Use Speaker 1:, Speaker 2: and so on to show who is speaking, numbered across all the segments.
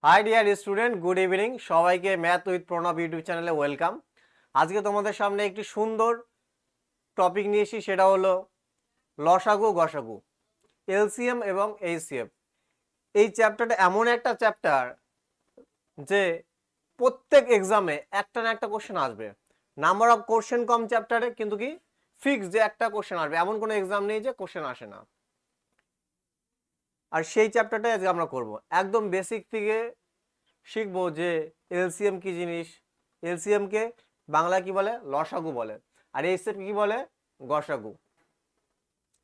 Speaker 1: High dear student, good evening. সবাইকে math with Pranab YouTube চ্যানেলে welcome. আজকে তোমাদের সামনে একটি সুন্দর টপিক নিয়ে এসেছি, সেটা হলো লসাগু গসাগু, এলসিএম এবং এইচসিএফ। এই চ্যাপ্টারটা এমন একটা চ্যাপ্টার যে প্রত্যেক এক্সামে একটা না একটা কোশ্চেন আসবে। নাম্বার অফ কোশ্চেন কম চ্যাপ্টারে, কিন্তু কি ফিক্স যে একটা কোশ্চেন আসবে, এমন কোনো এক্সাম নেই যে কোশ্চেন আসে না। আর সেই চ্যাপ্টারটাই আজকে আমরা করব। একদম বেসিক থেকে শিখবো যে এলসিএম কি জিনিস, এলসিএম কে বাংলায় কি বলে, লসাগু বলে, আর এইচসিএফ কি বলে, গসাগু।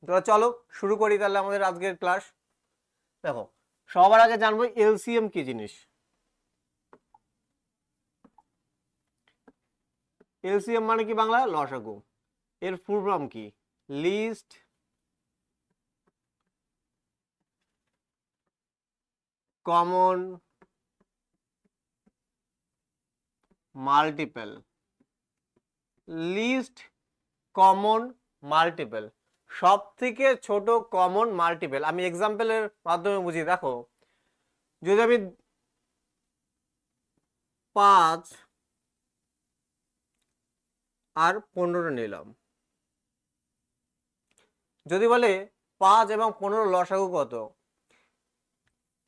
Speaker 1: তো চলো শুরু করি তাহলে আমাদের আজকের ক্লাস। দেখো, সবার আগে জানবো এলসিএম কি জিনিস। এলসিএম মানে কি বাংলা, লসাগু। এর ফুল ফর্ম কি, list common multiple. List common multiple, সব থেকে ছোট কমন মাল্টিপল। আমি এক্সাম্পলের মাধ্যমে বুঝি। দেখো, যদি আমি 5 আর 15 নিলাম, যদি বলে 5 এবং 15 লসাগু কত,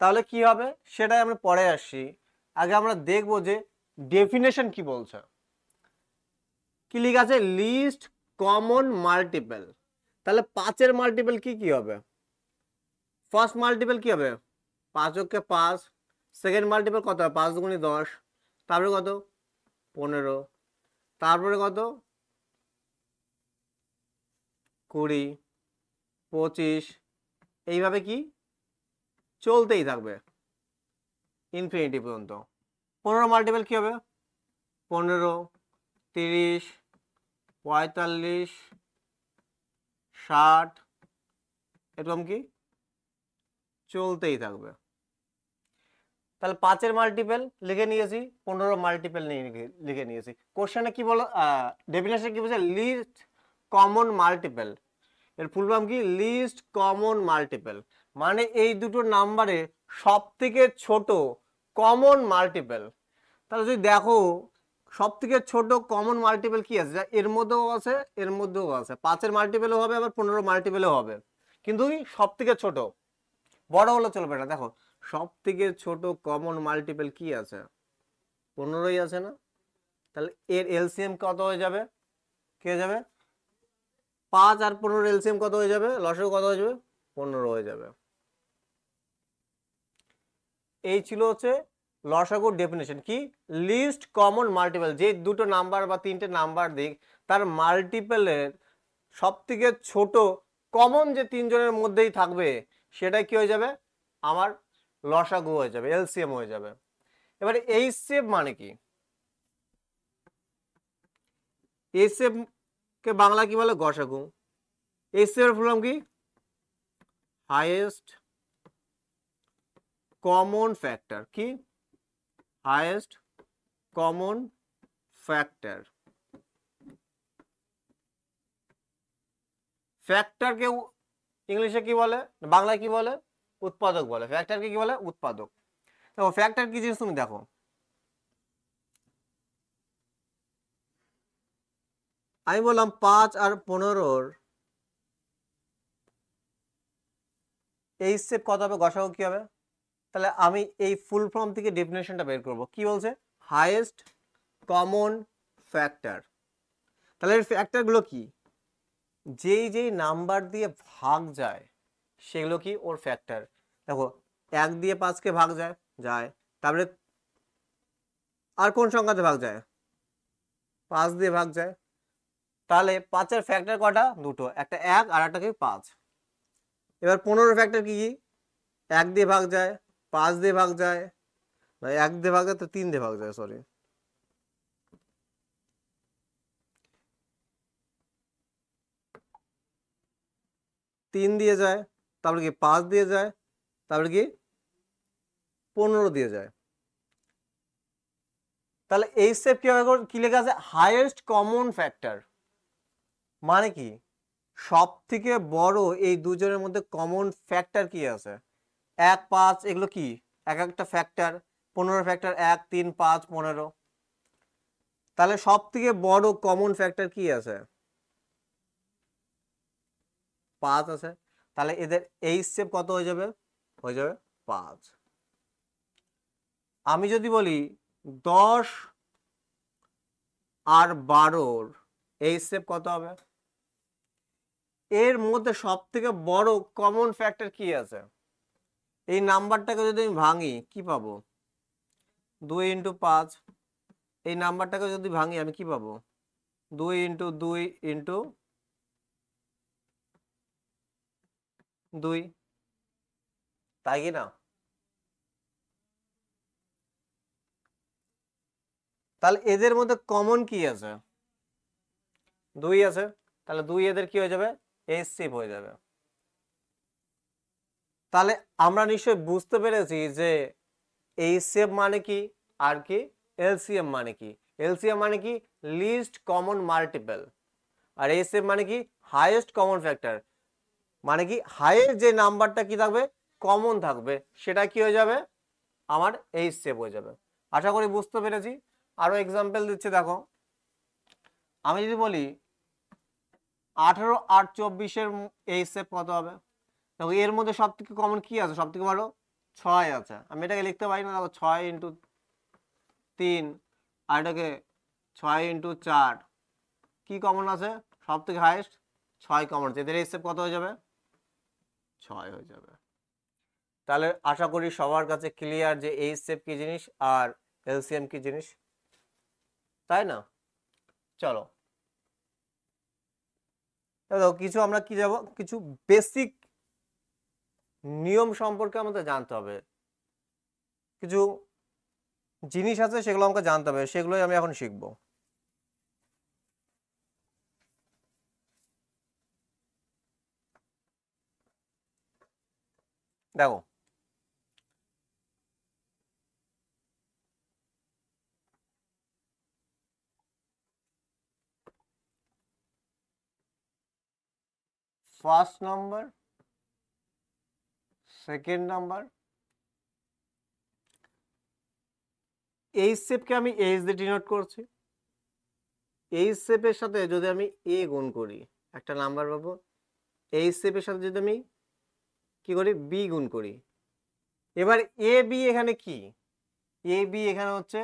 Speaker 1: তাহলে কি হবে সেটাই আমরা পরে আসছি। আগে আমরা দেখবো যে ডেফিনেশন কি বলছে। কি লেখা আছে, লিস্ট কমন মাল্টিপল। তাহলে 5-এর মাল্টিপল কি কি হবে? ফার্স্ট মাল্টিপল কি হবে, 5 কে 5। সেকেন্ড মাল্টিপল কত হবে, 5 দুগুণে 10। তারপরে কত, 15। তারপরে কত, 20, 25। এইভাবে কি চলতেই থাকবে ইনফিনিটি পর্যন্ত। 15 মাল্টিপল কি হবে, 15, 30, 45, 60, এরকম কি চলতেই থাকবে। তাহলে 5-এর মাল্টিপল লিখে নিয়েছি, 15 মাল্টিপল লিখে নিয়েছি। কোশ্চেনে কি বলো, ডেফিনেশন কি বলছে, লিস্ট কমন মাল্টিপল। এর ফুল ফর্ম কি, লিস্ট কমন মাল্টিপল, মানে এই দুটো নাম্বারে সব থেকে ছোট কমন মাল্টিপল। তাহলে যদি দেখো সব থেকে ছোট কমন মাল্টিপল কি আছে, যা এর মধ্যেও আছে এর মধ্যেও আছে, 5-এর মাল্টিপলও হবে আবার 15 মাল্টিপলও হবে, কিন্তু সব থেকে ছোট। বড় হলে চলবে না। দেখো, সব থেকে ছোট কমন মাল্টিপল কি আছে, 15ই আছে না? তাহলে এর এলসিএম কত হয়ে যাবে, কি হয়ে যাবে, 5 আর 15 এলসিএম কত হয়ে যাবে, লসাগু কত হয়ে যাবে, 15 হয়ে যাবে। এই ছিল হচ্ছে লসাগুর ডেফিনেশন। কি, লিস্ট কমন মাল্টিপল, যে দুটো নাম্বার বা তিনটে নাম্বার দিক তার মাল্টিপলের সব থেকে ছোট কমন যে তিনজনের মধ্যেই থাকবে, সেটাই কি হয়ে যাবে, আমার লসাগু হয়ে যাবে, এলসিএম হয়ে যাবে। এবারে এইচসিএফ মানে কি, এইচসিএফ কে বাংলা কি বলে, গসাগু। এইচসিএফ এর ফুল ফর্ম কি, হাইয়েস্ট কমন ফ্যাক্টর। কি, হাইয়েস্ট কমন ফ্যাক্টর। ফ্যাক্টরকে ইংলিশে কি বলে, বাংলায় কি বলে, উৎপাদক বলে। ফ্যাক্টরকে কি বলে, উৎপাদক। দেখো ফ্যাক্টর কি জিনিস তুমি দেখো, আমি বললাম 5 আর 15-র এইচসিএফ কত হবে, গসাগু কি হবে। তাহলে আমি এই ফুল ফর্ম থেকে ডেফিনেশনটা বের করব। কি বলছে, হাইয়েস্ট কমন ফ্যাক্টর। তাহলে এর ফ্যাক্টরগুলো কি, যেই যেই নাম্বার দিয়ে ভাগ যায় সেগুলো কি ওর ফ্যাক্টর। দেখো, 1 দিয়ে 5কে ভাগ যায় যায়, তারপরে আর কোন সংখ্যাতে ভাগ যায়, 5 দিয়ে ভাগ যায়। তাহলে 5-এর ফ্যাক্টর কটা, দুটো, একটা 1 আর একটা কি 5। এবার 15 ফ্যাক্টর কি কি, 1 দিয়ে ভাগ যায়, 5 দিয়ে ভাগ যায়, 1 দিয়ে ভাগ যায় তো 3 দিয়ে ভাগ যায়, সরি, তিন দিয়ে যায়, তারপরে কি 5 দিয়ে যায়, তারপরে কি 15 দিয়ে যায়। তাহলে এই স্টেপ কি লেখা আছে, হাইয়েস্ট কমন ফ্যাক্টর, মানে কি সব থেকে বড় এই দুজনের মধ্যে কমন ফ্যাক্টর কি আছে, 1, 5 এগুলো কি এক একটা ফ্যাক্টর। 15 ফ্যাক্টর 1 3 5 15। তাহলে সব থেকে বড় কমন ফ্যাক্টর কি আছে? 5 আছে। তাহলে এদের এইচসিএফ কত হয়ে যাবে? 5। আমি যদি বলি 10 আর 12 এইচসিএফ কত হবে? এর মধ্যে সব থেকে বড় কমন ফ্যাক্টর কি আছে? এই নাম্বারটাকে যদি আমি ভাঙি কি পাবো? 2 × 5। এই নাম্বারটাকে যদি ভাঙি আমি কি পাবো? 2 × 2 × 2, তাই কি না? তাহলে এদের মধ্যে কমন কি আছে? 2 আছে। তাহলে 2 এদের কি হয়ে যাবে? এইচসিএফ হয়ে যাবে। তাহলে আমরা নিশ্চয়ই বুঝতে পেরেছি যে এইচসিএফ মানে কি আর কি এলসিএম মানে কি। এলসিএম মানে কি লিস্ট কমন মাল্টিপল, আর এইচসিএফ মানে কি হাইয়েস্ট কমন ফ্যাক্টর। মানে কি হাইয়েস্ট যে নাম্বারটা কি থাকবে কমন থাকবে সেটা কি হয়ে যাবে আমার এইচসিএফ হয়ে যাবে। আশা করি বুঝতে পেরেছি। আরো এক্সাম্পল দিচ্ছি দেখো। আমি যদি বলি 18 আর 24-এর এইচসিএফ কত হবে? দেখো এর মধ্যে সব থেকে কমন কি আছে? সব থেকে বড় 6 আছে। আমি এটাকে লিখতে পারি না? দেখো 6 × 3 আর এটাকে 6 × 4 কি কমন আছে? সব থেকে হাইয়েস্ট 6 কমন আছে। এদের এইচসিএফ কত হয়ে যাবে? 6 হয়ে যাবে। তাহলে আশা করি সবার কাছে ক্লিয়ার যে এইচসিএফ কি জিনিস আর এলসিএম কি জিনিস, তাই না? চলো কিছু আমরা কি যাব, কিছু বেসিক নিয়ম সম্পর্কে আমাদের জানতে হবে। কিছু জিনিস আছে সেগুলো আমাকে জানতে হবে, সেগুলোই আমি এখন শিখবো। দেখো ফার্স্ট নাম্বার, সেকেন্ড নাম্বার, এইচসিএফকে আমি এইচ দিয়ে ডিনোট করছি। এইচসিএফের সাথে যদি আমি এ গুণ করি একটা নাম্বার পাবো। এইচসিএফের সাথে যদি আমি কি করি বি গুণ করি। এবার এ বি এখানে কি? এ বি এখানে হচ্ছে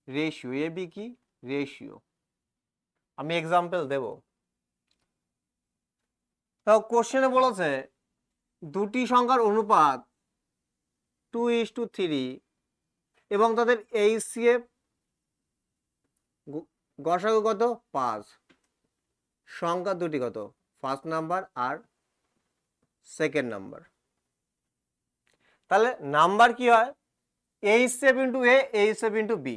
Speaker 1: রেশিও। এ বি কি? রেশিও। আমি এক্সাম্পল দেব। তাও কোশ্চেনে বলেছে দুটি সংখ্যার অনুপাত 2:3 এবং তাদের এইচসিএফ গসাগু কত? 5। সংখ্যা দুটি কত? ফার্স্ট নাম্বার আর সেকেন্ড নাম্বার। তাহলে নাম্বার কি হয়? HCF into A, HCF into B.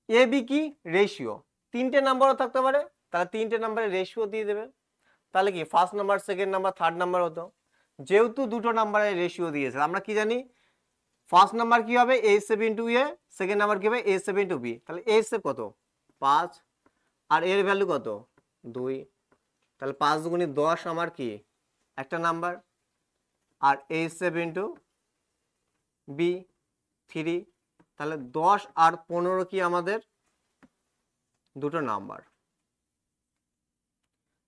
Speaker 1: A B কি? রেশিও। তিনটে নাম্বারও থাকতে পারে, তাহলে তিনটে নাম্বারের রেশিও দিয়ে দেবে। তাহলে কি first number, second number, third number হতো। যেহেতু দুটো নাম্বারের রেশিও দিয়েছে আমরা কি জানি ফার্স্ট নাম্বার কি হবে এইচসিএফ ইন্টু এ, সেকেন্ড নাম্বার কি হবে এইচসিএফ ইন্টু বি। তাহলে এইচসিএফ কত? 5 আর এর ভ্যালু কত? 2। তাহলে 5 × 10 আমার কি একটা নাম্বার, আর এইচসিএফ ইন্টু বি 3। তাহলে 10 আর 15 কি আমাদের দুটো নাম্বার।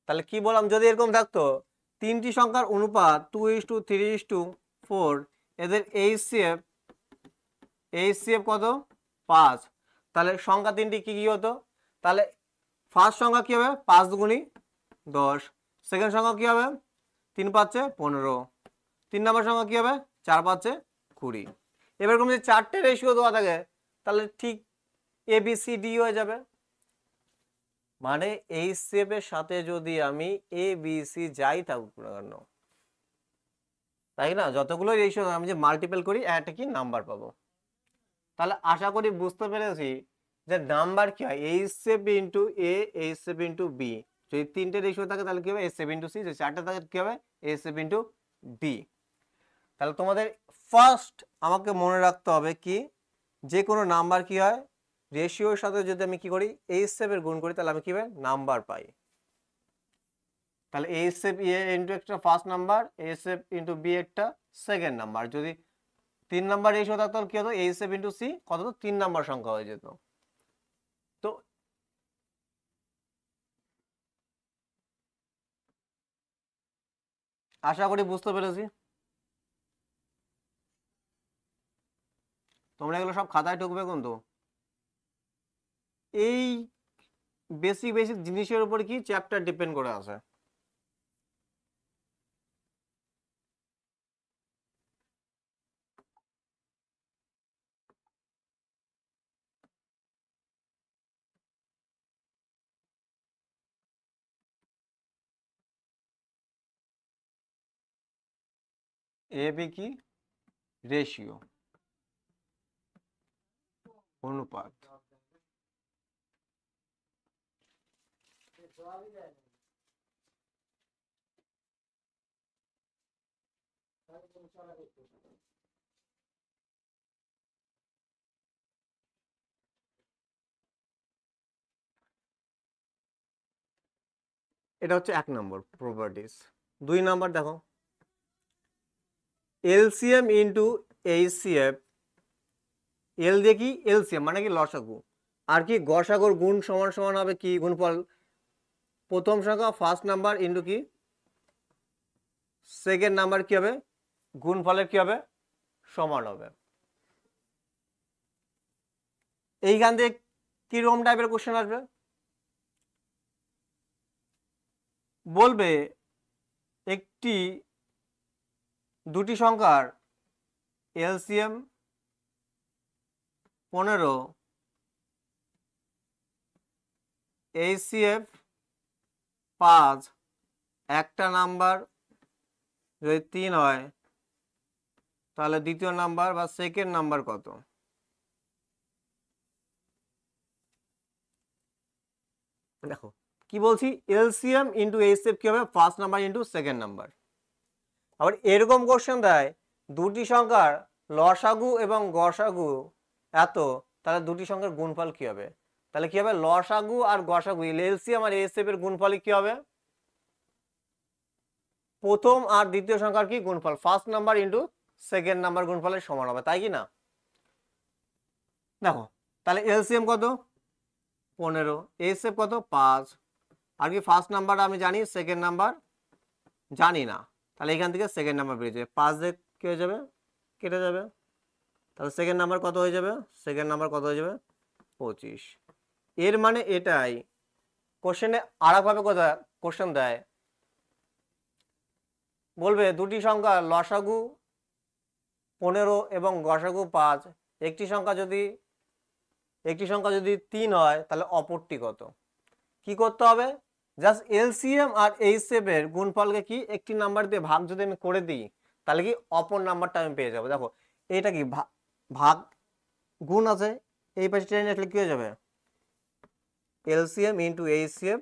Speaker 1: তাহলে কি বললাম, যদি এরকম থাকতো তিনটি সংখ্যার অনুপাত 2:3:4, এদের এইচসিএফ কত? 5। তাহলে সংখ্যা তিনটি কি কি হতো? তাহলে ফার্স্ট সংখ্যা কি হবে? 5 × 10। সেকেন্ড সংখ্যা কি হবে? 3 × 5 = 15। 3 নম্বর সংখ্যা কি হবে? 4 × 5 = 20। এরকম যদি চারটে রেশিও দেওয়া থাকে তাহলে ঠিক এ বি সি ডি হয়ে যাবে। মানে এইচসিএফ এর সাথে যদি আমি এ বি সি যাই থাকুক না কেন, তাই না, যতগুলো রেশিও আমি যে মাল্টিপল করি একটা কি নাম্বার পাবো। তাহলে আশা করি বুঝতে পেরেছি যে নাম্বার কি হয় HCF into A, HCF into B. যদি তিনটে রেশিও থাকে তাহলে কি হবে এইচসিএফ ইন্টু সি। যদি চারটে থাকে কি হবে এইচসিএফ ইন্টু ডি। তাহলে তোমাদের ফার্স্ট আমাকে মনে রাখতে হবে কি যে কোনো নাম্বার কি হয় রেশিওর সাথে যদি আমি কি করি এইচসিএফ এর গুণ করি তাহলে আমি কি হবে নাম্বার পাই। তাহলে এইচসিএফ এ ইন্টু একটা first number, HCF into B একটা সেকেন্ড নাম্বার। যদি 3 নাম্বার রেশিও থাকতো কি হতো এইচএফ ইন্টু সি কত হতো 3 নাম্বার সংখ্যা হয়ে যেত। তো আশা করি বুঝতে পেরেছি। তোমরা এগুলো সব খাতায় ঢুকবে কিন্তু এই বেসিক বেসিক জিনিসের উপর কি চ্যাপ্টার ডিপেন্ড করে আছে। এ বি কি রেশিও অনুপাত। এটা হচ্ছে 1 নম্বর প্রপার্টিস। 2 নাম্বার দেখো এলসিএম ইন্টু এইচসিএফ। এল দিয়ে কি এলসিএম মানে কি লসাগু, আর কি গসাগুর গুণ সমান সমান হবে কি গুণফল প্রথম সংখ্যা ফার্স্ট নাম্বার ইন্টু কি সেকেন্ড নাম্বার কি হবে গুণফলের কি হবে সমান হবে। এইখান থেকে কিরকম টাইপের কোশ্চেন আসবে বলবে একটি দুটি সংখ্যার এলসিএম 15, এইচসিএফ 5, একটা নাম্বার যদি 3 হয় তাহলে দ্বিতীয় নাম্বার বা সেকেন্ড নাম্বার কত। দেখো কি বলছি এলসিএম ইন্টু এইচসিএফ কি হবে first number into second number. আবার এরকম কোশ্চেন দেয় দুটি সংখ্যার লসাগু এবং গসাগু এত, তাহলে দুটি সংখ্যার গুণফল কি হবে, তাহলে কি হবে লসাগু আর গসাগু এলসিএম আর এইচসিএফ এর গুণফল কি হবে প্রথম আর দ্বিতীয় সংখ্যার কি গুণফল first number into second number গুণফলের সমান হবে, তাই কি না। দেখো তাহলে এলসিএম কত 15, এইচসিএফ কত 5, আর কি ফার্স্ট নাম্বার আমি জানি সেকেন্ড নাম্বার জানি না, তাহলে এখান থেকে সেকেন্ড নাম্বার বেরিয়ে যাবে 5 দিয়ে কি হয়ে যাবে কেটে যাবে, তাহলে সেকেন্ড নাম্বার কত হয়ে যাবে সেকেন্ড নাম্বার কত হয়ে যাবে 25। এর মানে এটাই কোশ্চেনে আরেকভাবে কোশ্চেন দেয় বলবে দুটি সংখ্যা লসাগু 15 এবং গসাগু 5, একটি সংখ্যা যদি 3 হয় তাহলে অপরটি কত। কি করতে হবে জাস্ট এলসিএম আর এইচসিএফ এর গুণফলকে কি একটি নাম্বার দিয়ে ভাগ যদি আমি করে দিই তাহলে কি অপর নাম্বারটা আমি পেয়ে যাবো। দেখো এটা কি ভাগ গুণ আছে এই পাশে টেনে আসলে কি হয়ে যাবে এলসিএম ইন্টু এইচসিএফ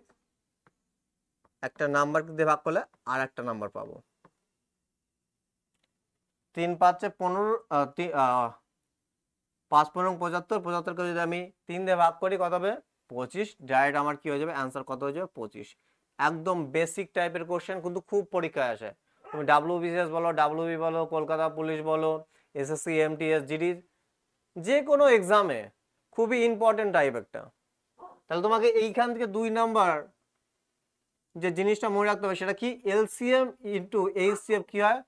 Speaker 1: একটা নাম্বার দিয়ে ভাগ করলে আর একটা নাম্বার পাবো 3 5 15 5 15 75, 75কে যদি আমি 3 দিয়ে ভাগ করি কত হবে 25, ডাইরেক্ট আমার কি হয়ে যাবে অ্যান্সার কত হয়ে যাবে 25। একদম বেসিক টাইপের কোশ্চেন কিন্তু খুব পরীক্ষায় আসে, তুমি ডাব্লিউবিসিএস বলো ডাব্লিউবি বলো কলকাতা পুলিশ বলো এসএসসি এমটিএস জিডি যে কোনো এক্সামে খুবই ইম্পর্টেন্ট টাইপ একটা। তাহলে তোমাকে এইখান থেকে 2 নাম্বার যে জিনিসটা মনে রাখতে হবে সেটা কি এলসিএম ইন্টু এইচসিএফ কি হয়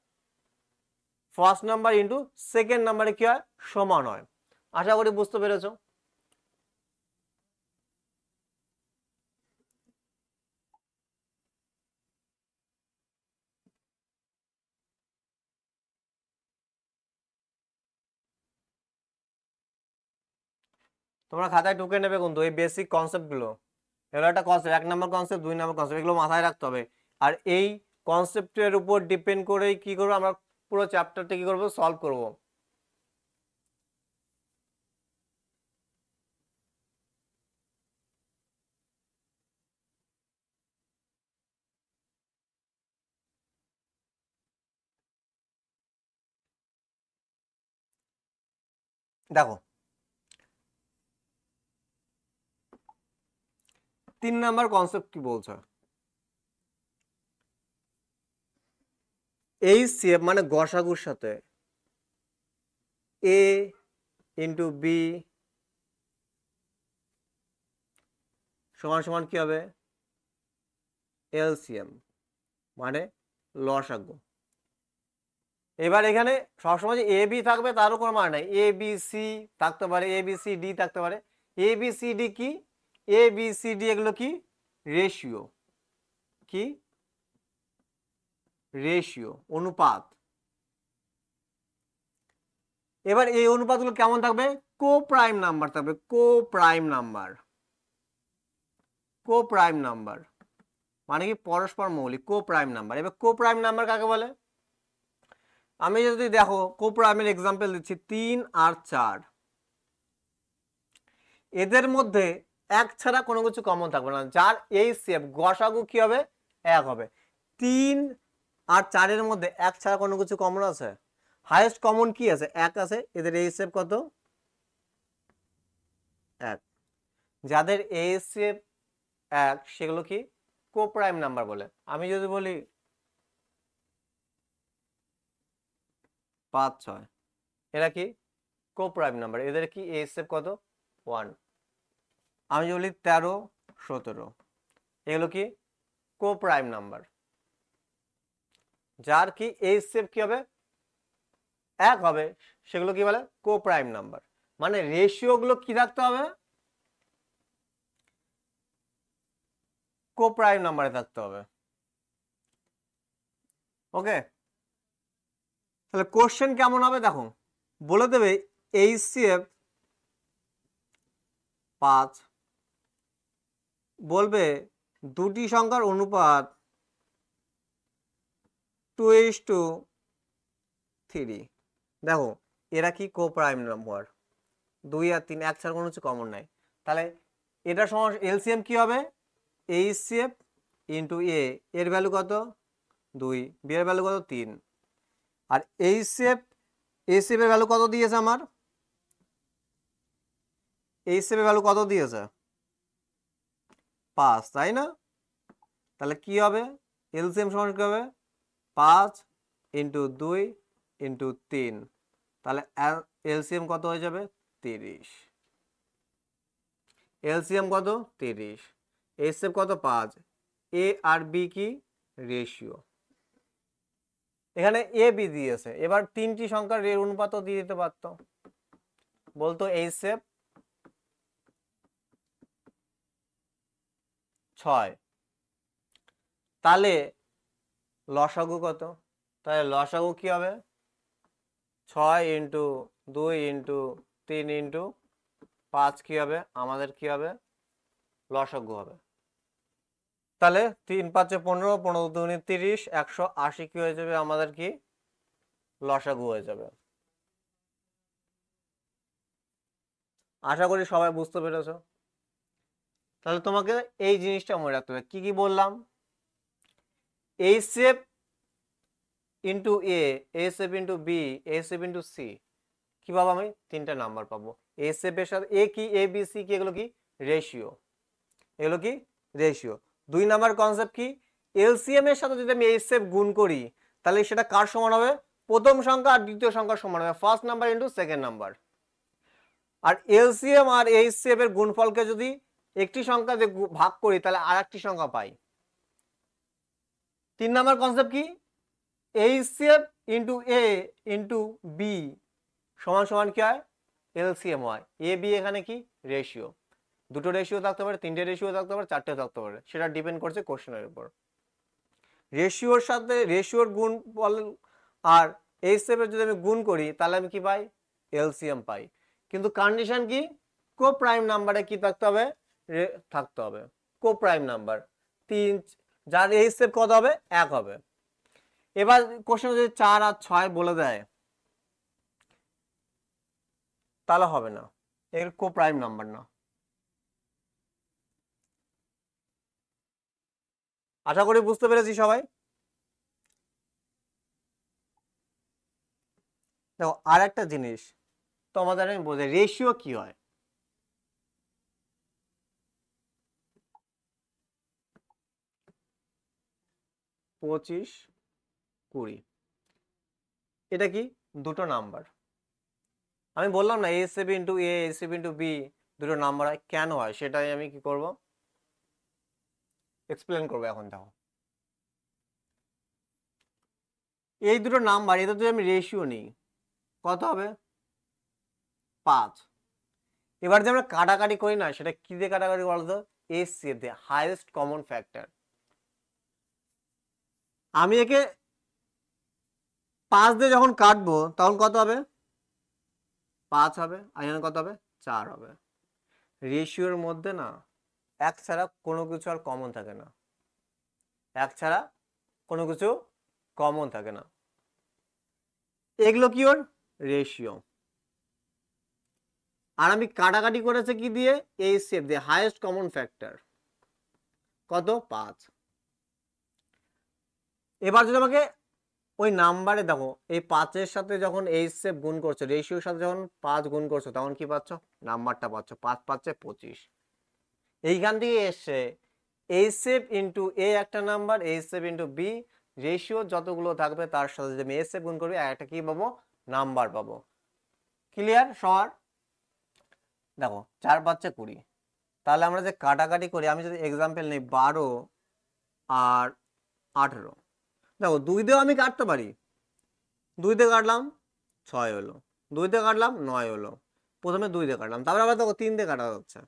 Speaker 1: ফার্স্ট নাম্বার ইন্টু সেকেন্ড নাম্বারে কি হয় সমান হয়। আশা করি বুঝতে পেরেছো। তোমরা খাতায় টুকে নেবে কিন্তু এই বেসিক কনসেপ্ট গুলো, এগুলো একটা কনসেপ্ট 1 নম্বর কনসেপ্ট 2 নম্বর কনসেপ্ট এগুলো মাথায় রাখতে হবে। আর এই কনসেপ্টের উপর ডিপেন্ড করেই কি করবো আমরা পুরো চ্যাপ্টারটা কি করবো সলভ করব। দেখো 3 নাম্বার কনসেপ্ট কি বলছে এইচসিএফ মানে গসাগুর সাথে এ ইন্টু বি সমান সমান কি হবে এলসিএম মানে লসাগু। এবার এখানে সবসময় যে এ বি থাকবে তারও কোনো মানে নাই, এ বি সি থাকতে পারে, এ বি সি ডি থাকতে পারে। এ বি সি ডি কি, এ বি সি ডি এগুলো কি রেশিও, কি রেশিও অনুপাত। এবার এই অনুপাতগুলো কেমন থাকবে, কো প্রাইম নাম্বার থাকবে, কো প্রাইম নাম্বার, কো প্রাইম নাম্বার মানে কি পরস্পর মৌলিক, কো প্রাইম নাম্বার। এবার কো প্রাইম নাম্বার কাকে বলে, আমি যদি দেখো কো প্রাইমের এক্সাম্পল দিচ্ছি 3 আর 4, এদের মধ্যে এক ছাড়া কোনো কিছু কমন থাকবে না, যার এই শেপ গসাগু কি হবে এক হবে। 3 আর 4 এর মধ্যে এক ছাড়া কোনো কিছু কমন আছে, হাইয়েস্ট কমন কি আছে এক আছে, এদের এই শেপ কত এক, যাদের এই শেপ এক সেগুলো কি কো প্রাইম নাম্বার বলে। আমি যদি বলি 5 6 এরা কি কো প্রাইম নাম্বার, এদের কি এই শেপ কত 1। আমি যদি বলি 13 17 এগুলো কি কো প্রাইম নাম্বার, যার কি এই শেপ কি হবে এক হবে, সেগুলো কি বলে কো প্রাইম নাম্বার। মানে রেশিও গুলো কি রাখতে হবে কো প্রাইম নাম্বারে থাকতে হবে। ওকে, তাহলে কোশ্চেন কেমন হবে দেখো, বলে দেবে এইচসিএফ 5 বলবে দুটি সংখ্যার অনুপাত 2:3। দেখো এরা কি কো প্রাইম নাম্বার, 2 আর 3 এক ছাড়া কোনো কিছু কমন নাই, তাহলে এটা সমান এলসিএম কি হবে এইচসিএফ ইন্টু এ, এর ভ্যালু কত 2, বি এর ভ্যালু কত 3, আর এইচসিএফ এসিএফ এর ভ্যালু কত দিয়েছে আমার, এইচসিএফ এর ভ্যালু কত দিয়েছে 5, তাই না। তাহলে কি হবে এলসিএম সমান কি হবে 5 ইন্টু 2 ইন্টু 3, তাহলে এলসিএম কত হয়ে যাবে 30, এলসিএম কত 30, এইচসিএফ কত 5, এ আর বি কি রেশিও, এখানে এ বি দিয়েছে। এবার তিনটি সংখ্যার এর অনুপাতও দিয়ে দিতে পারতো, বলতো এইচসিএফ 6, তাহলে লসাগু কত, তাহলে লসাগু কি হবে 6 ইন্টু 2 ইন্টু 3 ইন্টু 5 কি হবে আমাদের কি হবে লসাগু হবে। তাহলে 3 5 15, 15 2 30, 180 কি হয়ে যাবে আমাদের কি লসাগু হয়ে যাবে। আশা করি সবাই বুঝতে পেরেছো। তাহলে তোমাকে এই জিনিসটা মনে রাখতে হবে, কি কি বললাম, HCF into A, HCF into B, HCF into C, কিভাবে আমি তিনটা নাম্বার পাবো। এইচসিএফ এর সাথে এ কি এ বি সি কি এগুলো কি রেশিও, এগুলো কি রেশিও। 2 নাম্বার কনসেপ্ট কি এলসিএম এর সাথে যদি আমি এইচসিএফ গুণ করি তাহলে সেটা কার সমান হবে প্রথম সংখ্যা আর দ্বিতীয় সংখ্যার সমান হবে, first number into second number. আর এলসিএম আর এইচসিএফ এর গুণফলকে যদি একটি সংখ্যা দিয়ে ভাগ করি তাহলে আর একটি সংখ্যা পাই। 3 নাম্বার কনসেপ্ট কি এইচসিএফ ইন্টু এ ইন্টু বি সমান সমান কি হয় এলসিএম হয়, এ বি এখানে কি রেশিও, দুটো রেশিও থাকতে পারে, তিনটে রেশিও থাকতে পারে, চারটে থাকতে পারে, সেটা ডিপেন্ড করছে কোশ্চেনের উপর। রেশিওর সাথে রেশিওর গুণ বল আর এইচসিএফ এর যদি আমি গুণ করি তাহলে আমি কি পাই এলসিএম পাই, কিন্তু কন্ডিশন কি কো প্রাইম নাম্বারে কি থাকতে হবে থাকতে হবে কো প্রাইম নাম্বার 3, যার এইচসিএফ কত হবে 1 হবে। এবার কোশ্চেন যদি 4 আর 6 বলে দেয় তাহলে হবে না, এর কো প্রাইম নাম্বার না। আশা করি বুঝতে পেরেছি সবাই। দেখো আর একটা জিনিস তোমাদের আমি বলি রেশিও কি হয়, 25 20 এটা কি দুটো নাম্বার, আমি বললাম না এসএফ ইন্টু এ এসএফ ইন্টু বি দুটো নাম্বার হয়, কেন হয় সেটাই আমি কি করব, এক্সপ্লেন করবো এখন। দেখো এই দুটো নাম্বার, এদের যদি আমি রেশিও নিই কত হবে 5। এবার যে আমরা কাটাকাটি করি না, সেটা কি দিয়ে কাটাকাটি বলতো, এসএফ দিয়ে, হাইয়েস্ট কমন ফ্যাক্টর। আমি একে 5 দিয়ে যখন কাটবো তখন কত হবে 5 হবে, আর এখানে কত হবে 4 হবে। রেশিওর মধ্যে না এক ছাড়া কোনো কিছু আর কমন থাকে না, এক ছাড়া কোনো কিছু কমন থাকে না। এগুলো কি ওর রেশিও। আর আমি কাটাকাটি করেছে কি দিয়ে, এই সেপ দিয়ে, হাইয়েস্ট কমন ফ্যাক্টর কত 5। এবার যদি আমাকে ওই নাম্বারে দেখো, এই 5-এর সাথে যখন এই সেপ গুণ করছো, রেশিওর সাথে যখন 5 গুণ করছো, তখন কি পাচ্ছ, নাম্বারটা পাচ্ছ, 5 পাচ্ছে 25। এইখান থেকে এসে এই সেপ ইন্টু এ একটা নাম্বার, এই সেপ ইন্টু বি, রেশিও যতগুলো থাকবে তার সাথে যদি আমি এ সেপ গুণ করবি একটা কি পাবো, নাম্বার পাবো। ক্লিয়ার সবার? দেখো 4 5 20, তাহলে আমরা যে কাটাকাটি করি, আমি যদি এক্সাম্পল নিই 12 আর 18, দেখো 2 দিয়েও আমি কাটতে পারি, 2 দিয়ে কাটলাম 6 হলো, 2 দিয়ে কাটলাম 9 হলো, প্রথমে 2 দিয়ে কাটলাম, তারপরে আবার দেখো 3 দিয়ে কাটা যাচ্ছে,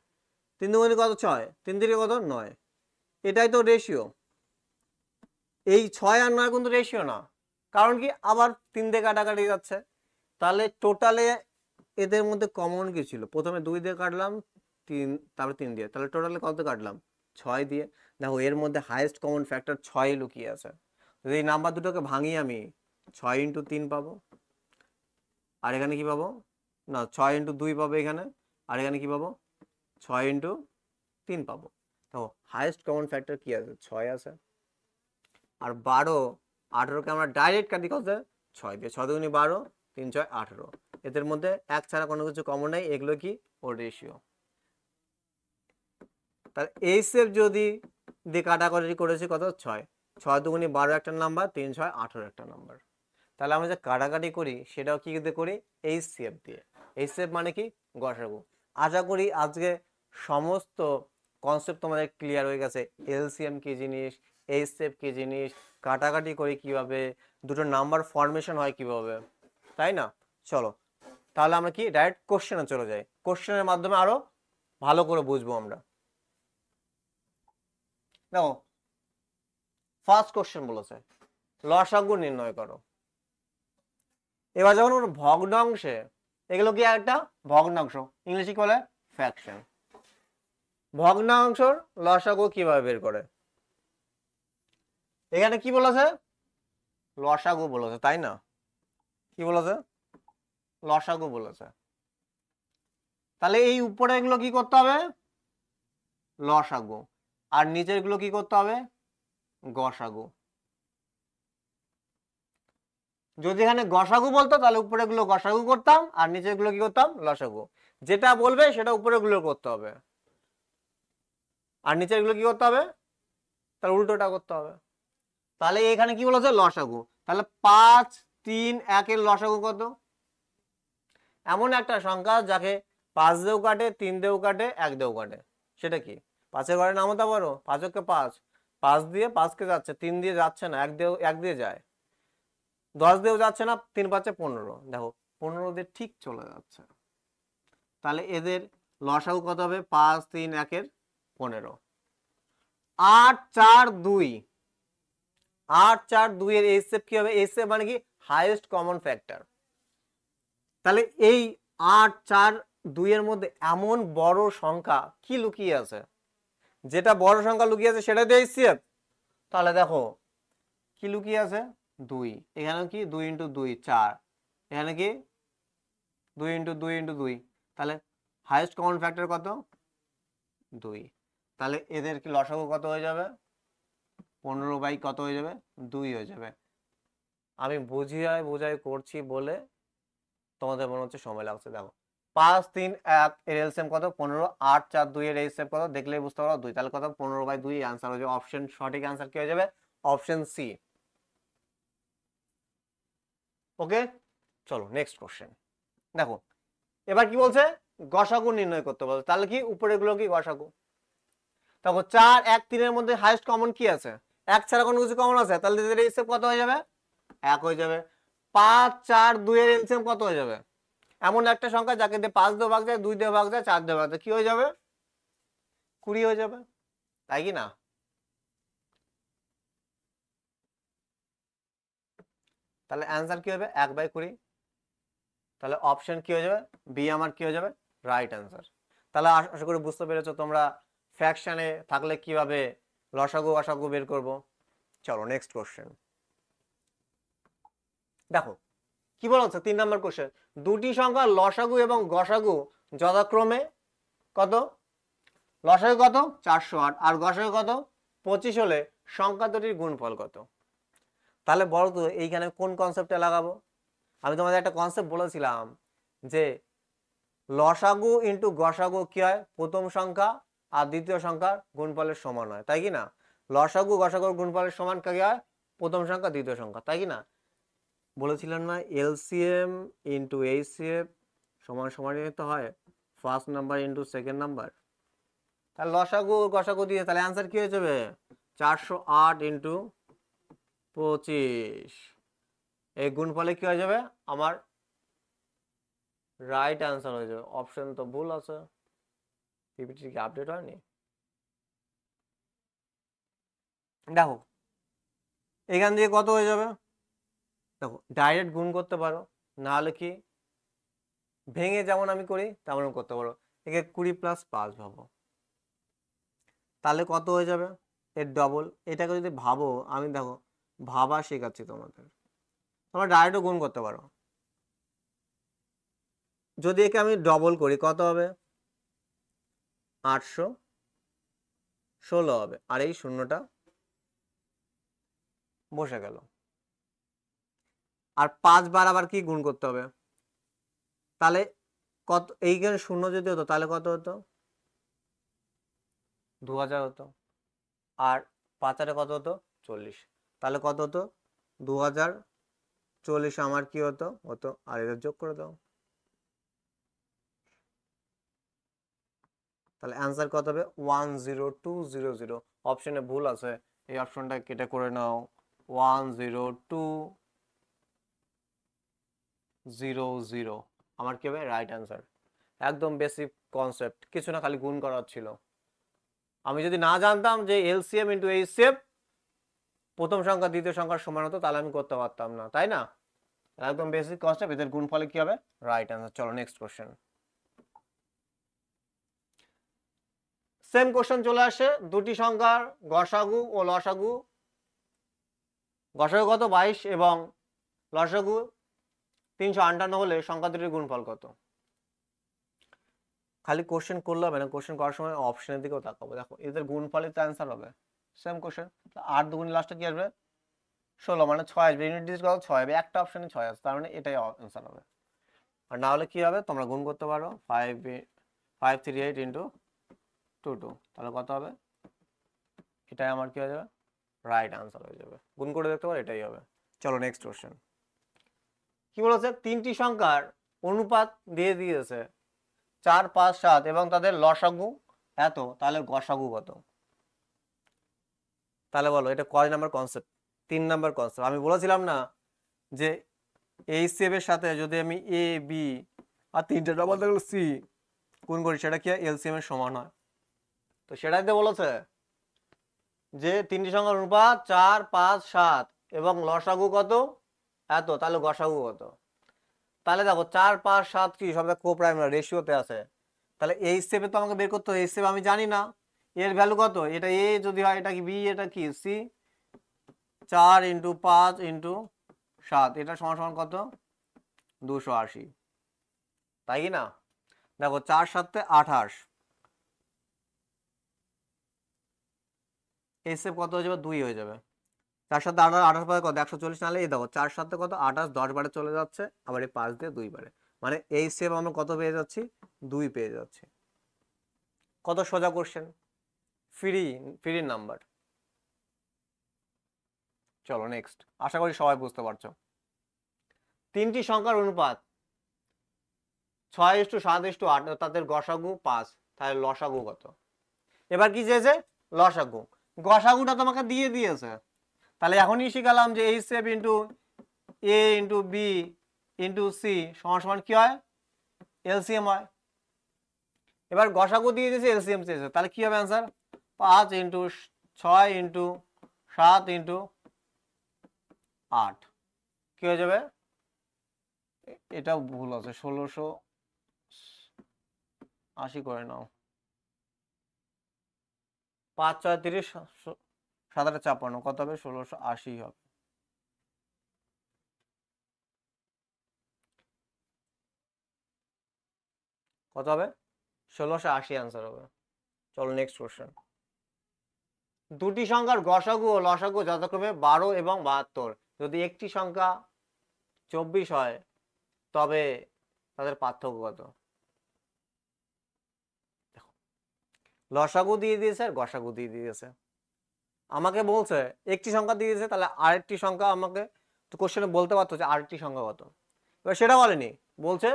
Speaker 1: 3 দুগুণে কত 6, 3 দিয়ে কত 9, এটাই তো রেশিও। এই 6 আর 9 কিন্তু রেশিও না, কারণ কি আবার 3 দিয়ে কাটাকাটি যাচ্ছে। তাহলে টোটালে এদের মধ্যে কমন কি ছিল, প্রথমে 2 দিয়ে কাটলাম 3, তারপর 3 দিয়ে, তাহলে টোটালে কত কাটলাম 6 দিয়ে। দেখো এর মধ্যে হাইয়েস্ট কমন ফ্যাক্টর 6 লুকিয়ে আছে। যদি এই নাম্বার দুটোকে ভাঙি আমি 6 ইন্টু 3 পাবো, আর এখানে কি পাবো, না 6 ইন্টু 2 পাবো এখানে, আর এখানে কি পাবো 6 ইন্টু 3 পাবো। তো হাইয়েস্ট কমন ফ্যাক্টর কি আছে 6 আছে। আর 12 18কে আমরা ডাইরেক্ট কাটি কত 6 দিয়ে, 6 দুগুণে 12, 3 6 18, এদের মধ্যে এক ছাড়া কোনো কিছু কমন নেই, এগুলো কি ওর রেশিও। তাহলে এই সেপ যদি দিয়ে কাটাকাটি করেছি কত 6, 6 দুগুণে 12 একটা নাম্বার, 3 6 18 একটা নাম্বার। তাহলে আমরা যে কাটাকাটি করি সেটাও কি দিয়ে করি, এই সেপ দিয়ে। এই সেপ মানে কি গসাগু। আশা করি আজকে সমস্ত কনসেপ্ট তোমাদের ক্লিয়ার হয়ে গেছে, এলসিএম কি জিনিস, এই সেপ কি জিনিস, কাটাকাটি করি কিভাবে, দুটো নাম্বার ফরমেশন হয় কিভাবে, তাই না? চলো তাহলে আমরা কি ডাইরেক্ট কোশ্চেনে চলে যাই, কোশ্চেনের মাধ্যমে আরো ভালো করে বুঝবো আমরা। দেখো ফার্স্ট কোশ্চেন বলেছে লসাগু নির্ণয় করো। এবার যখন কোনো ভগ্নাংশে, এগুলো কি একটা ভগ্নাংশ, ইংলিশে কি বলে ফ্র্যাকশন, ভগ্নাংশর লসাগু কিভাবে বের করে, এখানে কি বলেছে লসাগু বলেছে, তাই না? কি বলেছে লসাগু বলেছে। তাহলে এই উপরে এগুলো কি করতে হবে লসাগু, আর নিচের গুলো কি করতে হবে গসাগু। যদি এখানে গসাগু বলতো তাহলে উপরে গুলো গসাগু করতাম, আর নিচের গুলো কি করতাম লসাগু। যেটা বলবে সেটা উপরে গুলো করতে হবে, আর নিচের গুলো কি করতে হবে তার উল্টোটা করতে হবে। তাহলে এখানে কি বলেছে লসাগু, তাহলে 5 3 1 এর লসাগু কত, এমন একটা সংখ্যা যাকে 5 দিয়েও কাটে, 3 দিয়েও কাটে, 1 দিয়েও কাটে, সেটা কি 5-এর ঘরে নামাতে পারো, 5 কে 5, 5 দিয়ে 5 কে যাচ্ছে, 3 দিয়ে যাচ্ছে না, 1 দিয়ে যায়, 10 দিয়েও যাচ্ছে না, 3 5 15, দেখো 15 দিয়ে ঠিক চলে যাচ্ছে। তাহলে এদের লসাগু কত হবে 5 3 1 এর 15, 8 4 2, 8 4 2 এর এসএফ কি হবে, এসএফ মানে কি হাইয়েস্ট কমন ফ্যাক্টর। তাহলে এই 8 4 2 এর মধ্যে এমন বড় সংখ্যা কি লুকিয়ে আছে, যেটা বড় সংখ্যা লুকিয়ে আছে সেটা দিয়ে এসএফ। তাহলে দেখো কি লুকিয়ে আছে 2, এখানে কি 2 ইন্টু 2 4, এখানে কি 2 ইন্টু 2 ইন্টু 2, তাহলে হাইয়েস্ট কমন ফ্যাক্টর কত 2। তাহলে এদের কি লসাগু কত হয়ে যাবে 15 বাই কত হয়ে যাবে 2 হয়ে যাবে। আমি বুঝাই করছি বলে তোমাদের মনে হচ্ছে সময় লাগছে। দেখো 5 3 1 এর এলসিএম কত 15, 8 4 2 এর এলসিএম কত দেখলেই বুঝতে পারো 2, তাহলে কত 15 বাই 2 आंसर হয়ে যাবে অপশন, সঠিক आंसर কি হয়ে যাবে অপশন সি। ওকে চলো নেক্সট কোশ্চেন। দেখো এবার কি বলছে, গসাগু নির্ণয় করতে বলছে। তাহলে কি উপরের গুলো কি গসাগু। তারপর 4 1 3 এর মধ্যে হাইয়েস্ট কমন কি আছে, 1 ছাড়া কোনো কিছু কমন আছে, তাহলে এর এলসিএম কত হয়ে যাবে, 1 হয়ে যাবে। 5 4 2 এর এলসিএম কত হয়ে যাবে, এমন একটা সংখ্যা যাকে দিয়ে 5 দিয়ে ভাগ যায়, 2 দিয়ে ভাগ যায়, 4 দিয়ে ভাগ যায়, কি হয়ে যাবে, 20 হয়ে যাবে, তাই কি না। তাহলে অ্যান্সার কি হবে, 1/20। তাহলে অপশন কি হয়ে যাবে, বি আমার কি হয়ে যাবে, রাইট অ্যান্সার। তাহলে আশা করি বুঝতে পেরেছো তোমরা ফ্র্যাকশনে থাকলে কিভাবে লসাগু গসাগু বের করব। চলো নেক্সট কোশ্চেন দেখো কি বলা হচ্ছে, 3 নম্বর কোশ্চেন, দুটি সংখ্যা লসাগু এবং গসাগু যথাক্রমে কত, লসাগু কত 408 আর গসাগু কত 25 হলে সংখ্যা দুটির গুণফল কত। তাহলে বলো তো এইখানে কোন কনসেপ্টে লাগাবো। আমি তোমাদের একটা কনসেপ্ট বলেছিলাম যে লসাগু ইন্টু গসাগু কি হয়, প্রথম সংখ্যা আর দ্বিতীয় সংখ্যার গুণফলের সমান হয়, তাই কি না। লসাগু গসাগুর গুণফলের সমান কি হয়, প্রথম সংখ্যা দ্বিতীয় সংখ্যা, তাই কি না। বলেছিলাম না এলসিএম ইন্টু এইচসিএফ সমান সমানই তো হয় first number into second number. তাহলে লসাগু গসাগু দিয়ে তাহলে অ্যান্সার কি হয়ে যাবে, 408 ইন্টু 25, এই গুণফলে কি হয়ে যাবে আমার রাইট অ্যান্সার হয়ে যাবে। অপশন তো ভুল আছে, পিপিটি কি আপডেট হয়নি। দেখো এখান দিয়ে কত হয়ে যাবে, দেখো ডাইরেক্ট গুণ করতে পারো, না হলে কি ভেঙে যেমন আমি করি তেমন করতে পারো। একে 20 + 5 ভাবো, তাহলে কত হয়ে যাবে এর ডবল। এটাকে যদি ভাবো, আমি দেখো ভাবা শেখাচ্ছি তোমাদের, তোমরা ডাইরেক্টও গুণ করতে পারো। যদি একে আমি ডবল করি কত হবে, 816 হবে, আর এই শূন্যটা বসে গেল। আর 5 বার আবার কি গুণ করতে হবে, তাহলে কত, এইখানে শূন্য যদি হতো তাহলে কত হতো, 2000 হতো। আর 5 আর কত হতো 40, তাহলে কত হতো 2040 আমার কি হতো হতো, আর এদের যোগ করে দাও, তাহলে অ্যান্সার কত হবে 10200। অপশনে ভুল আছে, এই অপশনটা কেটে করে নাও, 10200 আমার কি হবে রাইট অ্যান্সার। একদম বেসিক কনসেপ্ট, কিছু না খালি গুণ করার ছিল। আমি যদি না জানতাম যে এলসিএম ইন্টু এইচসিএফ প্রথম সংখ্যা দ্বিতীয় সংখ্যার সমান হতো তাহলে আমি করতে পারতাম না, তাই না। একদম বেসিক কনসেপ্ট, এদের গুণফলে কি হবে রাইট অ্যান্সার। চলো নেক্সট কোশ্চেন, সেম কোশ্চেন চলে আসে, দুটি সংখ্যার গসাগু ও লসাগু, গসাগু কত 22 এবং লসাগু 358 হলে সংখ্যা দুটির গুণফল কত। খালি কোশ্চেন করলে হবে না, কোশ্চেন করার সময় অপশনের দিকেও তাকাবো। দেখো এদের গুণফলে তো অ্যান্সার হবে সেম কোশ্চেন, 8 দুগুণ লাস্টে কি আসবে 16, মানে 6 আসবে, ইউনিট ডিজিট কত 6 হবে, একটা অপশনে 6 আছে, তার মানে এটাই অ্যান্সার হবে। আর না হলে কি হবে, তোমরা গুণ করতে পারো 538 ইন্টু 22, তাহলে কত হবে, এটাই আমার কি হয়ে যাবে রাইট আনসার হয়ে যাবে। গুণ করে দেখতে পারো এটাই হবে। চলো নেক্সট কোশ্চেন, কি বলেছে, তিনটি সংখ্যার অনুপাত দিয়ে দিয়েছে 4 5 7 এবং তাদের লসাগু এত, তাহলে গসাগু কত। তাহলে বলো এটা কয় নাম্বার কনসেপ্ট, 3 নাম্বার কনসেপ্ট। আমি বলেছিলাম না যে এই সেভের সাথে যদি আমি এ বি আর তিনটে ডবল থাকলে সি গুণ করি সেটা কি এলসিএম এর সমান হয়, তো সেটাই তো বলেছে যে তিনটি সংখ্যার অনুপাত 4 5 7 এবং লসাগু কত এত, তাহলে গসাগু কত। তাহলে দেখো 4 5 7 কি সব কোপ্রাইমারি রেশিওতে আছে, তাহলে এই হিসেবে তো আমাকে বের করতে হবে, এই হিসেবে আমি জানি না এর ভ্যালু কত, এটা এ যদি হয় এটা কি বি, এটা কি সি, 4 × 5 × 7 এটা সমান সমান কত 280, তাই কি না। দেখো 4 7 28, এই হিসেব কত হয়ে যাবে 2 হয়ে যাবে, 4 7 28 28 বারে কত 140, নাহলে এই দেখো 4 7 কত 28 10 বারে চলে যাচ্ছে, আবার এই 5 দিয়ে 2 বারে, মানে এই হিসেব আমরা কত পেয়ে যাচ্ছি 2 পেয়ে যাচ্ছি। কত সোজা কোশ্চেন, ফ্রি নাম্বার। চলো নেক্সট, আশা করি সবাই বুঝতে পারছো। তিনটি সংখ্যার অনুপাত 6:7:8, তাদের গসাগু 5, তাহলে লসাগু কত? এবার কি চেয়েছে? লসাগু। গসাগুটা তোমাকে দিয়ে দিয়েছে, তাহলে এখনই শিখালাম যে এইচ ইন্টু এ ইন্টু বি ইন্টু সি সমান সমান কি হয়? এলসিএম হয়। এবার গসাগু দিয়ে দিয়েছে, এলসিএম চেয়েছে, তাহলে কি হবে অ্যান্সার? 5 × 6 × 7 × 8 কি হয়ে যাবে? এটাও ভুল আছে, 1680 করে নাও। 5 × 6 = 30, 7 × 8 = 56, কত হবে? 1680 হবে। কত হবে? 1680 অ্যান্সার হবে। চলো নেক্সট কোশ্চেন। দুটি সংখ্যার গসাগু ও লসাগু যথাক্রমে 12 এবং 72, যদি একটি সংখ্যা 24 হয় তবে তাদের পার্থক্য কত? লসাগু দিয়ে দিয়েছে আর গসাগু দিয়ে দিয়েছে। আমাকে বলছে একটি সংখ্যা দিয়ে দিয়েছে, তাহলে আরেকটি সংখ্যা আমাকে তো কোশ্চেনে বলতে পারতো যে আরেকটি সংখ্যা কত, এবার সেটা বলেনি, বলছে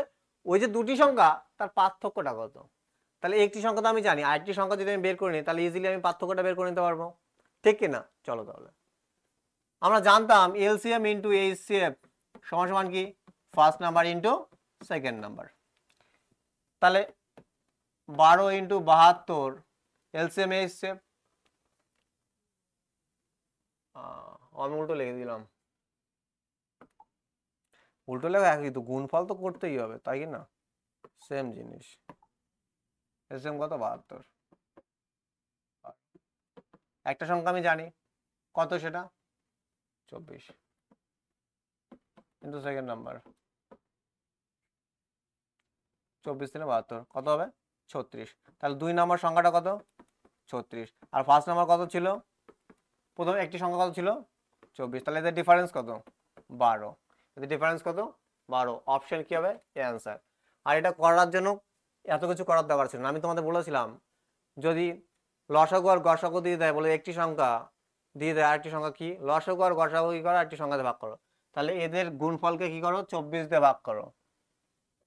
Speaker 1: ওই যে দুটি সংখ্যা তার পার্থক্যটা কত। তাহলে একটি সংখ্যা তো আমি জানি, আরেকটি সংখ্যা যদি আমি বের করে নিই তাহলে ইজিলি আমি পার্থক্যটা বের করে নিতে পারবো, ঠিক কিনা? চলো তাহলে আমরা জানতাম এলসিএম ইন্টু এইচসিএফ সমান সমান কি? First number into second number. তাহলে 12 × 72 এলসিএম এইচসিএফ, আমি উল্টো লিখে দিলাম। উল্টো লেখা একই তো, গুণফল তো করতেই হবে, তাই কি না? সেম জিনিস। এলসিএম কত? 72। একটা সংখ্যা আমি জানি কত, সেটা 24 কিন্তু সেকেন্ড নাম্বার 24 × 72 কত হবে? 36। তাহলে 2 নম্বর সংখ্যাটা কত? 36। আর ফার্স্ট নাম্বার কত ছিল? প্রথম একটি সংখ্যা কত ছিল? 24। তাহলে এদের ডিফারেন্স কত? 12। এদের ডিফারেন্স কত? 12। অপশন কি হবে? অ্যান্সার। আর এটা করার জন্য এত কিছু করার দরকার ছিল না, আমি তোমাদের বলেছিলাম যদি লসাগু আর গসাগু দিয়ে দেয়, বলে একটি সংখ্যা দিয়ে দেয় আরেকটি সংখ্যা কি, লসাগু আর গসাগু কি করো? একটি সংখ্যাতে ভাগ করো, তাহলে এদের গুণফলকে কি করো? 24 দিয়ে ভাগ করো।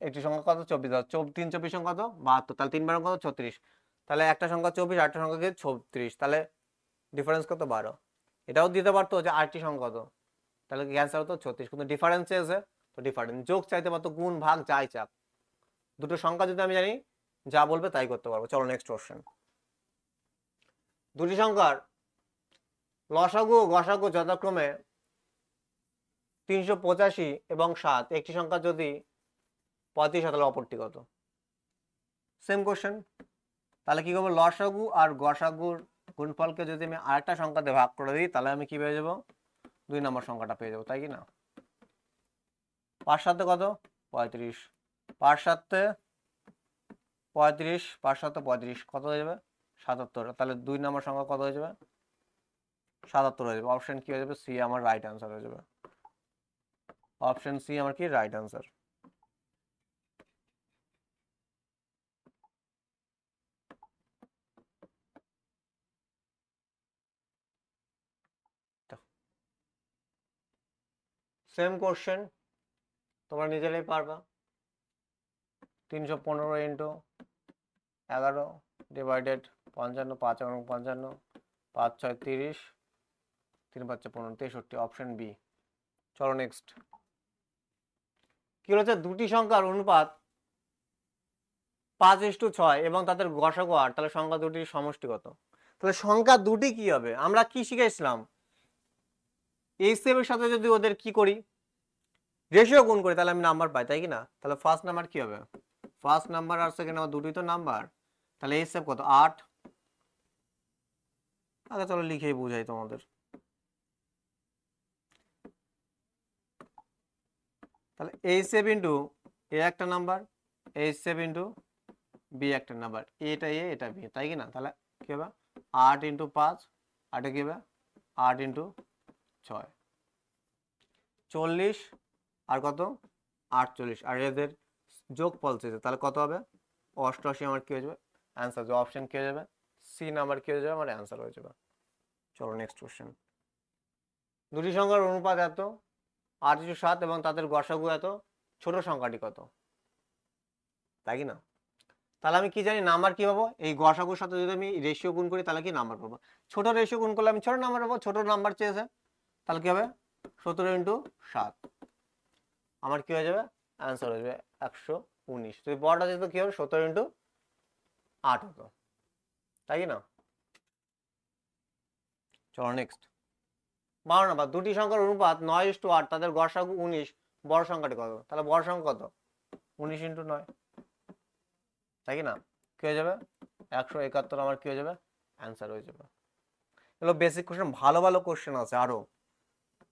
Speaker 1: একটি সংখ্যা কত? 24, 3 24 সংখ্যা কত? 72, তাহলে 3 বার কত? 36। তাহলে একটা সংখ্যা 24, আরেকটা সংখ্যা কি? 36, তাহলে ডিফারেন্স কত? 12। এটাও দিতে পারতো যে আরেকটি সংখ্যা কত, তাহলে কি অ্যান্সার হতো 36, কিন্তু ডিফারেন্স চেয়েছে তো ডিফারেন্স। যোগ চাইতে পারতো, গুণ ভাগ যাই চাক, দুটো সংখ্যা যদি আমি জানি যা বলবে তাই করতে পারবো। চলো নেক্সট কোশ্চেন। দুটি সংখ্যার লসাগু ও গসাগু যথাক্রমে 385 এবং 7, একটি সংখ্যা যদি 35 হয় তাহলে অপরটি কত? Same question. তাহলে কি করবো? লসাগু আর গসাগুর গুণফলকে যদি আমি আরেকটা সংখ্যাতে ভাগ করে দিই তাহলে আমি কি পেয়ে যাবো? 2 নম্বর সংখ্যাটা পেয়ে যাবো, তাই কি না? 5 × 7 কত? 35। 5 × 7 35, 5 × 7 35, কত হয়ে যাবে? 77। তাহলে 2 নম্বর সংখ্যা কত হয়ে যাবে? 77 হয়ে যাবে। অপশন কি হয়ে যাবে? সি আমার রাইট আনসার হয়ে যাবে। অপশন সি আমার কি রাইট আনসার। সেম কোশ্চেন, তোমরা নিজেরাই পারবা। 315 ইন্টু 11 ডিভাইডেড 55, 5 এবং 55, 5 × 6 = 30, 3 × 5 = 15, 63, অপশন বি। চলো নেক্সট। কি হচ্ছে? দুটি সংখ্যার অনুপাত 5:6 এবং তাদের গসাগু 8, তাহলে সংখ্যা দুটির সমষ্টি কত? তাহলে সংখ্যা দুটি কি হবে? আমরা কি শিখেছিলাম? এইচসিএফ এর সাথে যদি ওদের কি করি, রেশিও গুণ করি, তাহলে আমি নাম্বার পাই, তাই কি না? তাহলে ফার্স্ট নাম্বার কি হবে? ফার্স্ট নাম্বার আর সেকেন্ড নাম্বার দুটোই তো নাম্বার, তাহলে এইচসিএফ কত? 8। আগে চলো লিখেই বুঝাই তোমাদের। তাহলে এইচসিএফ ইন্টু এ একটা নাম্বার, এইচসিএফ ইন্টু বি একটা নাম্বার, এটা এ এটা বি, তাই কি না? তাহলে কি হবে? 8 × 5, 8 কি হবে? 8 × 6 40, আর কত? 48, আর এদের যোগফল চেয়েছে, তাহলে কত হবে? 88 আমার কি হয়ে যাবে? অ্যান্সার। যে অপশন কি হয়ে যাবে? সি নাম্বার কি হয়ে যাবে? আমার অ্যান্সার হয়ে যাবে। চলো নেক্সট কোশ্চেন। দুটি সংখ্যার অনুপাত এত, 8:7 এবং তাদের গসাগু এত, ছোট সংখ্যাটি কত? তাই কি না? তাহলে আমি কি জানি নাম্বার কি পাবো, এই গসাগুর সাথে যদি আমি রেশিও গুণ করি তাহলে কি নাম্বার পাবো, ছোট রেশিও গুণ করলে আমি ছোট নাম্বার পাবো, ছোট নাম্বার চেয়েছে তাহলে কি হবে 17 × 7, আমার কি হয়ে যাবে অ্যান্সার হয়ে যাবে 119। তো বড়টা যেহেতু কি হবে 17 × 8 হতো, তাই কি না? চলো নেক্সট 12 নাম্বার, দুটি সংখ্যার অনুপাত 9:8, তাদের গসাগু 19, বড় সংখ্যাটি কত? তাহলে বড় সংখ্যা কত 19 × 9, তাই কি না? কি হয়ে যাবে 171, আমার কি হয়ে যাবে অ্যান্সার হয়ে যাবে। এগুলো বেসিক কোশ্চেন, ভালো ভালো কোশ্চেন আছে আরো।